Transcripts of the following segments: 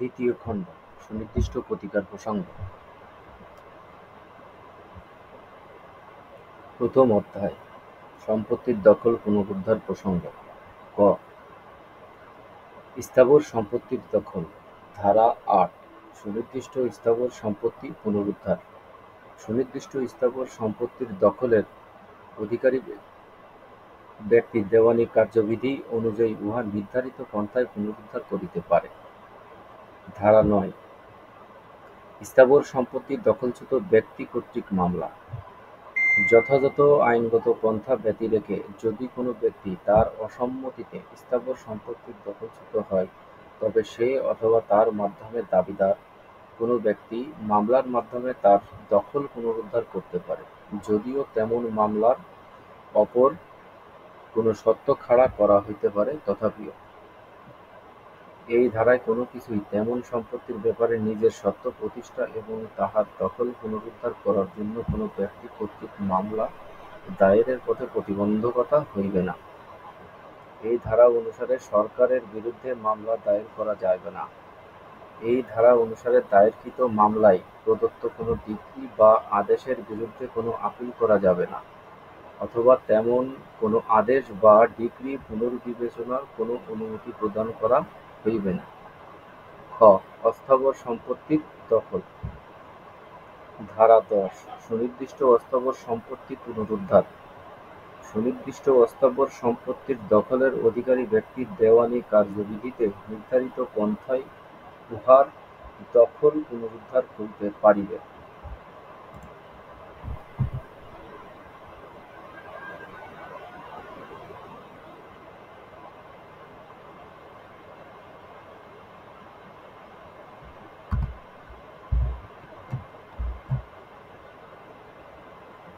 দ্বিতীয় খণ্ড সুনির্দিষ্ট প্রতিকার প্রসঙ্গ। প্রথম অধ্যায় সম্পত্তির দখল পুনরুদ্ধার প্রসঙ্গ। ক. স্থাবর সম্পত্তির দখল। ধারা ৮ সুনির্দিষ্ট স্থাবর সম্পত্তি পুনরুদ্ধার। সুনির্দিষ্ট স্থাবর সম্পত্তির দখলের অধিকারী ব্যক্তি দেওয়ানী কার্যবিধি অনুযায়ী উহা নির্ধারিত পন্থায় পুনরুদ্ধার করিতে পারে। ধারা ৯ স্থাবর সম্পত্তি দখলচ্যুত ব্যক্তি কর্তৃক মামলা। যথাযথ আইনগত পন্থা ব্যতি রেখে যদি কোনো ব্যক্তি তার অসম্মতিতে স্থাবর সম্পত্তির দখলচ্যুত হয়, তবে সে অথবা তার মাধ্যমে দাবিদার কোনো ব্যক্তি মামলার মাধ্যমে তার দখল পুনরুদ্ধার করতে পারে, যদিও তেমন মামলার অপর কোনো সত্য খাড়া করা হইতে পারে। তথাপিও এই ধারায় কোনো কিছুই তেমন সম্পত্তির ব্যাপারে নিজের সত্য প্রতিষ্ঠা এবং তাহার দখল পুনরুদ্ধার করার জন্য কোনো ব্যক্তি কর্তৃক মামলা দায়েরের পথে প্রতিবন্ধকতা হইবে না। এই ধারা অনুসারে সরকারের বিরুদ্ধে মামলা দায়ের করা যাইবে না। এই ধারা অনুসারে দায়েরকৃত মামলায় প্রদত্ত কোনো ডিক্রি বা আদেশের বিরুদ্ধে কোনো আপিল করা যাবে না, অথবা তেমন কোনো আদেশ বা ডিক্রি পুনর্বিবেচনার কোনো অনুমতি প্রদান করা হইবে না। খ. অস্থাবর সম্পত্তির দখল। ধারা ১০ সুনির্দিষ্ট অস্থাবর সম্পত্তি পুনরুদ্ধার। সুনির্দিষ্ট অস্থাবর সম্পত্তির দখলের অধিকারী ব্যক্তির দেওয়ানী কার্যবিধিতে নির্ধারিত পন্থায় উহার দখল পুনরুদ্ধার করিতে পারিবে।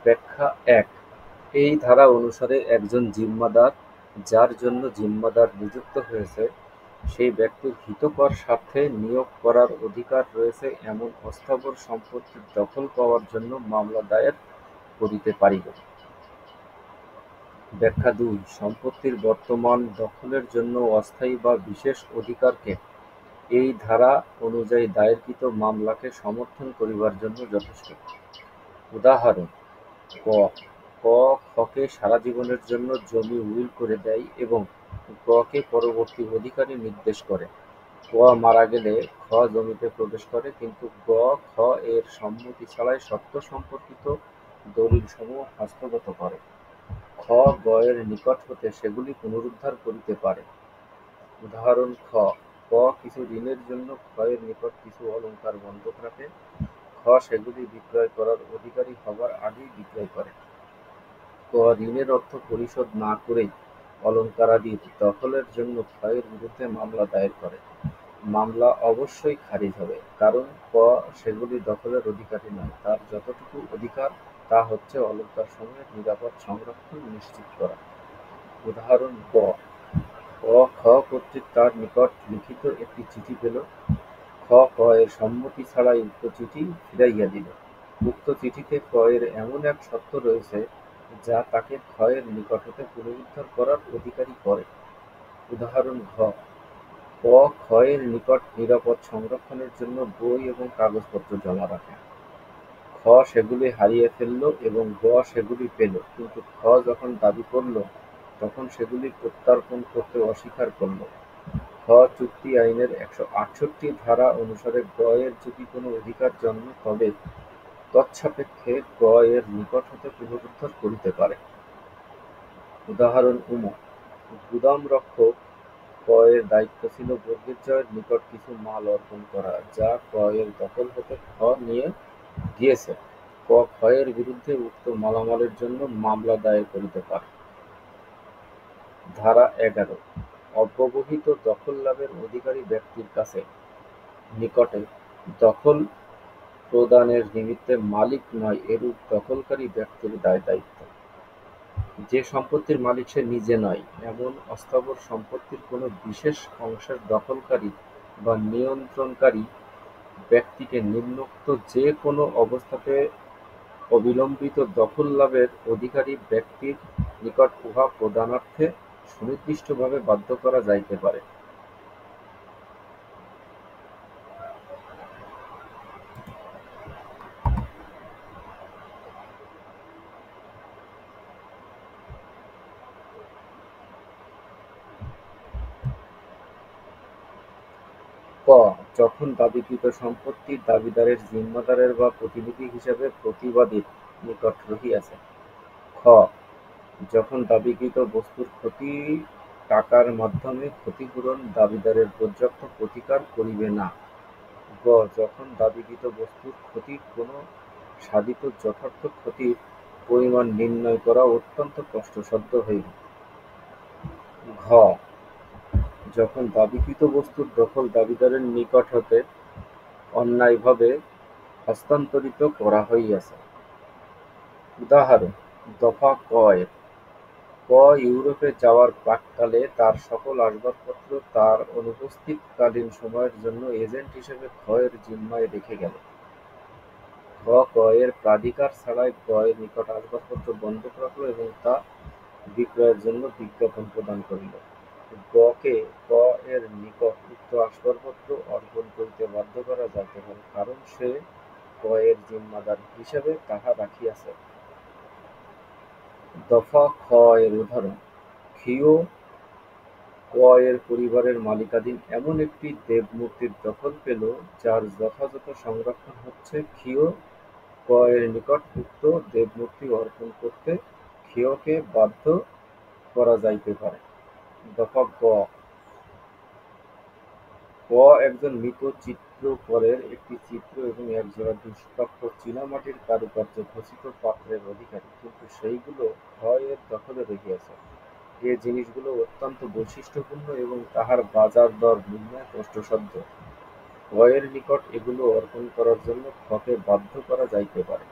ব্যাখ্যা ১. এই ধারা অনুসারে একজন জিম্মাদার, যার জন্য জিম্মাদার নিযুক্ত হয়েছে, সেই ব্যক্তির হিতকর স্বার্থে নিয়োগ করার অধিকার রয়েছে এমন অস্থাবর সম্পত্তির দখল পাওয়ার জন্য মামলা দায়ের করিতে পারিবে। ব্যাখ্যা ২. সম্পত্তির বর্তমান দখলের জন্য অস্থায়ী বা বিশেষ অধিকারকে এই ধারা অনুযায়ী দায়েরকৃত মামলাকে সমর্থন করিবার জন্য যথেষ্ট। উদাহরণ: ক. খকে সারা জীবনের জন্য জমি উইল করে দেয় এবং গ-কে পরবর্তী অধিকারী নির্দেশ করে। ক মারা গেলে খ জমিতে প্রবেশ করে, কিন্তু গ খ এর সম্মতি ছাড়াই সত্য সম্পর্কিত দলিলসমূহ হস্তগত করে। খ গ এর নিকট হতে সেগুলি পুনরুদ্ধার করিতে পারে। উদাহরণ: খ কিছু ঋণের জন্য খ এর নিকট কিছু অলংকার বন্ধক রাখে। খ সেগুলি বিক্রয় করার অধিকারী হবার আগেই বিক্রয় করে। ক ঋণের অর্থ পরিশোধ না করেই অলংকারাদির দখলের জন্য খ এর বিরুদ্ধে মামলা দায়ের করে। মামলা অবশ্যই খারিজ হবে, কারণ ক সেগুলি দখলের অধিকারী নয়। তার যতটুকু অধিকার তা হচ্ছে অলংকারসমূহের নিরাপদ সংরক্ষণ নিশ্চিত করা। উদাহরণ: ক খ কর্তৃক তার নিকট লিখিত একটি চিঠি পেল। খ এর সম্মতি ছাড়াই উক্ত চিঠি ফিরাইয়া দিল। উক্ত চিঠিতে ক এর এমন এক সত্য রয়েছে যা তাকে খ এর নিকট হতে পুনরুদ্ধার করার অধিকারী করে। উদাহরণ: ঘ খ এর নিকট নিরাপদ সংরক্ষণের জন্য বই এবং কাগজপত্র জমা রাখে। খ সেগুলি হারিয়ে ফেলল এবং গ সেগুলি পেল, কিন্তু খ যখন দাবি করল তখন সেগুলি প্রত্যর্পণ করতে অস্বীকার করল। খ চুক্তি আইনের ১৬৮ ধারা অনুসারে গ এর যদি কোনো অধিকার জন্মে, তবে তৎসাপেক্ষে গ এর নিকট হতে পুনরুদ্ধার করিতে পারে। উদাহরণ: গুদাম রক্ষক ক এর দায়িত্ব ছিল বর্গীর নিকট কিছু মাল অর্পণ করা, যা ক এর দখল হতে খ নিয়ে গিয়েছে। ক খ এর বিরুদ্ধে উক্ত মালামালের জন্য মামলা দায়ের করিতে পারে। ধারা ১১ অব্যবহিত দখল লাভের অধিকারী ব্যক্তির কাছে নিকটে দখল প্রদানের নিমিত্তে মালিক নয় এরূপ দখলকারী ব্যক্তির দায়-দায়িত্ব। যে সম্পত্তির মালিক সে নিজে নয়, এমন অস্থাবর সম্পত্তির কোনো বিশেষ অংশের দখলকারী বা নিয়ন্ত্রণকারী ব্যক্তিকে নিম্নোক্ত যে কোনো অবস্থাতে অবিলম্বিত দখল লাভের অধিকারী ব্যক্তির নিকট উহা প্রদানার্থে সুনির্দিষ্টভাবে বাধ্য করা যাইতে পারে। ক. যখন দাবীকৃত সম্পত্তি দাবীদারের জিম্মাদারের বা প্রতিনিধি হিসাবে প্রতিবাদীর নিকট রহিয়াছে। খ. যখন দাবীকৃত বস্তুর ক্ষতি টাকার মাধ্যমে ক্ষতিপূরণ দাবীদারের পর্যাপ্ত প্রতিকার করিবে না। গ. যখন দাবীকৃত বস্তুর ক্ষতি কোনো সাধিত যথার্থ ক্ষতির পরিমাণ নির্ণয় করা অত্যন্ত কষ্টসাধ্য হইবে। ঘ. যখন দাবীকৃত বস্তুর দখল দাবীদারের নিকট হতে অন্যায়ভাবে হস্তান্তরিত করা হইয়াছে। উদাহরণ: দফা ক এর: ক ইউরোপে যাওয়ার প্রাক্কালে তার সকল আসবাবপত্র তার অনুপস্থিতকালীন সময়ের জন্য এজেন্ট হিসেবে খ এর জিম্মায় রেখে গেল। খ ক এর প্রাধিকার ছাড়াই গ এর নিকট আসবাবপত্র বন্ধক রাখল এবং তা বিক্রয়ের জন্য বিজ্ঞাপন প্রদান করিল। গ কে ক এর নিকট উক্ত আসবাবপত্র অর্পণ করিতে বাধ্য করা যাইতে পারে, কারণ সে ক এর জিম্মাদার হিসাবে তাহা রাখিয়াছে। দফা খ এর উদাহরণ: ক্ষীয় ক এর পরিবারের মালিকানাধীন এমন একটি দেবমূর্তির দখল পেল, যার যথাযথ সংরক্ষণ হচ্ছে ক্ষীয় ক এর নিকট উক্ত দেবমূর্তি অর্পণ করতে ক্ষীয়কে বাধ্য করা যাইতে পারে। দফা গ. ক একজন মৃত চিত্রকরের একটি চিত্র এবং একজোড়া দুষ্প্রাপ্য চীনামাটির কারুকার্য খচিত পাত্রের অধিকারী, কিন্তু সেইগুলো খ এর দখলে রহিয়াছে। এ জিনিসগুলো অত্যন্ত বৈশিষ্ট্যপূর্ণ এবং তাহার বাজার দর নির্ণয় কষ্টসাধ্য। খ এর নিকট এগুলো অর্পণ করার জন্য খকে বাধ্য করা যাইতে পারে।